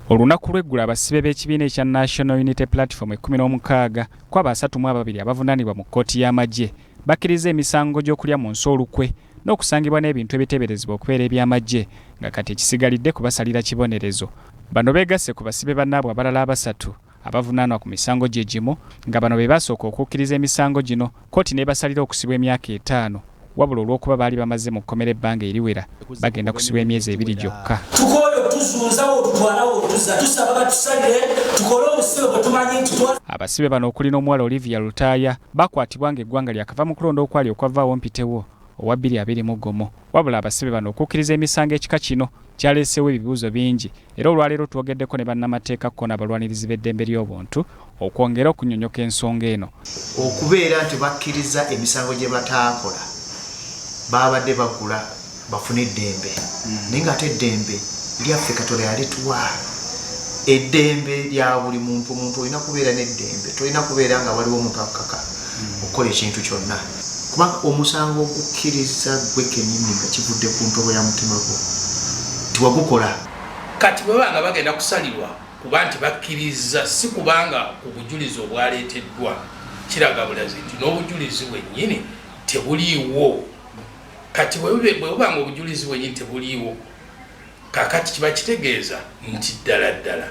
Olunaku lw'eggulu abasibe b'ekibiina ekya National Unity Platform 16 kwaba 32 abavunaanibwa mu kkooti y'amagye bakkiriza emisango gy'okulya mu nsi olukwe n'okusangibwa n'ebintu ebiteeberezebwa okubeera eby'amagye nga kati ekisigalidde kubasalira kibonerezo. Bano beegasse ku basibe bannaabwe abalala abasatu abavunaanwa ku misango gye gimu nga bano be basooka okukkiriza emisango gino kkooti n'ebasalira okusibwa emyaka 5 wabula olw'okuba baali bamaze mu kkomera ebbanga eriwera bagenda kusibwa emyezi 2 gyokka. Abasibe bano okuli n'omuwala Olivia Lutaaya bakwatibwa ng'eggwanga lyakava mu kulonda okwali okwavaawo mpitewo owa 2021 wabula abasibe bano okukkiriza emisango ekika kino kyaleesewo ebibuuzo bingi era olwaleero twogeddeko ne bannamateeka ko n'abalwanirizi b'eddembe ly'obuntu okwongera okunnyonnyoka ensonga eno. Okubeera nti bakkiriza emisango gye bataakola babadde bagula bafune eddembe naye ng'ate eddembe lyaffe Katonda yalituwa eddembe lya buli muntu olina kubeera n'eddembe tolina kubeera nga waliwo omuntu akaka okukola ekintu kyonna kubanga omusango okukkiriza gwe kennyini nga kivudde ku ntobo ya mutima gwo tiwagukola kati bwebanga bagenda kusalirwa kuba nti bakkiriza si kubanga obujulizi obwaleeteddwa kiraga bulazi nti n'obujulizi bwennyini tebuliiwo. Kati bwebanga obujulizi bwennyini tebuliiwo kakati kiba kitegeeza nti ddala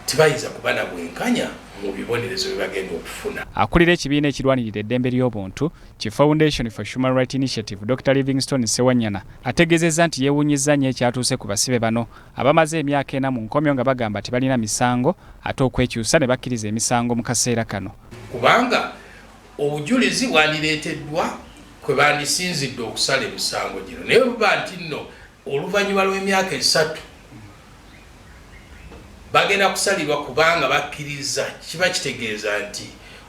tibayinza kuba na bwenkanya mu bibonerezo bye bagenda okufuna. Akulira ekibiina ekirwanirira eddembe ly'obuntu ki Foundation for Human Rights Initiative Dr. Livingstone Sewanyana ategeezezza nti yeewuunyizza nnyo ekyatuuse ku basibe bano abamaze emyaka 4 mu nkomyo nga bagamba tibalina misango ate okwekyusa ne bakkiriza emisango mu kaseera kano. Kubanga obujulizi bwandireeteddwa kwe bandisinzidde okusala emisango gino naye buba nti nno oluvannyuma lw'emyaka 3 bagenda kusalirwa kubanga bakkiriza kiba kitegeeza nti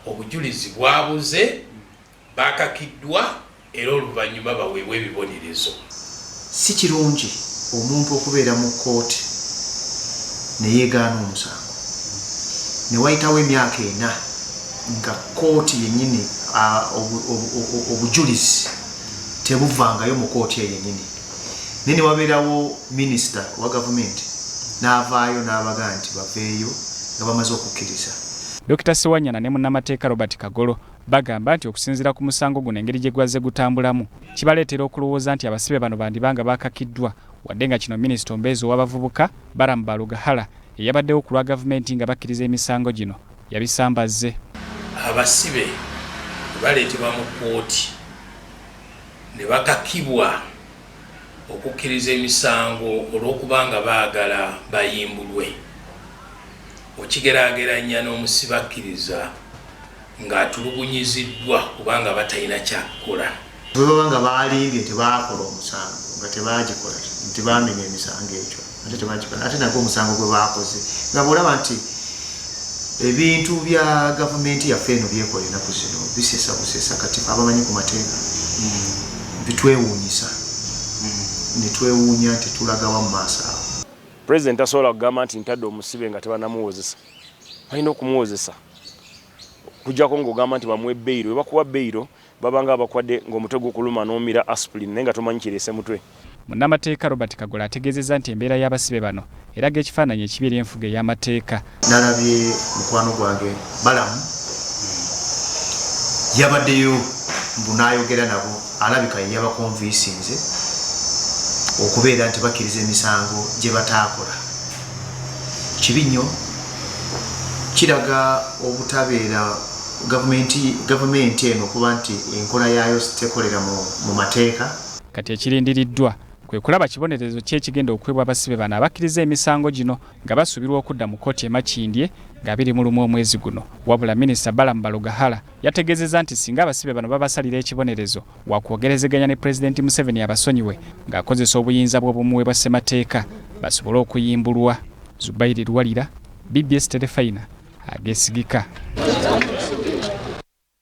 obujulizi bwabuze bakakiddwa era oluvannyuma baweebwa ebibonerezo. Si kirungi omuntu okubeera mu kkooti ne yeegaana omusango ne wayitawo emyaka 4 nga kkooti yennyini obujulizi tebuvangayo mu kkooti yennyini naye ne wabeerawo minisita wa gavumenti n'avaayo n'abagaa nti baveeyo nga bamaze okukkiriza. Dr. Sewanyana ne munnamateeka Robert Kagolo bagamba nti okusinziira ku musango guno engeri gye gwaze gutambulamu kibaleetera okulowooza nti abasibe bano bandibanga baakakiddwa wadde nga kino minisita ombeezi ow'abavubuka Bannamateeka eyabaddewo ku lwa gavumenti nga bakkiriza emisango gino yabisambazze. Abasibe baleetebwa mu kkooti ne bakakibwa okukkiriza emisango olw'okubanga baagala bayimbulwe. Okigeraageranya n'omusibe akkiriza ng'atulugunyiziddwa kubanga batalina kyakukola. Bwe baba nga baalimbye tebaakola omusango nga tebaagikola tebamenya emisango ekyo ate tebaagikola ate nagwo omusango gwe baakoze nga bw'olaba nti ebintu bya gavumenti yaffe eno byekola ennaku zino bisesa busesa kati abamanyi ku mateeka bitwewuunyisa netwewuunya nti tulagawa mu maaso awo. President asobola kugamba nti ntadde omusibe nga tebanamuwozesa balina okumuwozesa kujjako ng'ogamba nti bamuwe beyiro bakuwa beyiro babanga abakwadde ng'omutwe gukuluma n'omira aspirin naye nga tomanyi kireese mutwe. Munnamateeka Robert Kagolo ategeezezza nti embeera y'abasibe bano eraga ekifaananyi ekibi eri enfuga ey'amateeka. Nalabye mukwano gwange Balamu yabaddeyo mbu n'ayogera nabo alabika ye yabakonvinsinze okubeera nti bakkiriza emisango gye bataakola. Kibi nnyo kiraga obutabeera gavumenti eno okuba nti enkola yaayo tekolera mu mateeka. Kati ekirindiriddwa kwe kulaba kibonerezo ky'ekigenda okuweebwa abasibe bano abakkiriza emisango gino nga basuubirwa okudda mu kkooti e Makindye nga 21 omwezi guno. Wabula minisita Bannamateeka yategeezezza nti singa abasibe bano babasalira ekibonerezo wakwogerezeganya ne Pulezidenti Museveni abasonyiwe ng'akozesa obuyinza bw'obumuwe bwa ssemateeka basobole okuyimbulwa. Zubairi Lwalira, BBS Terefayina, Ageesigika.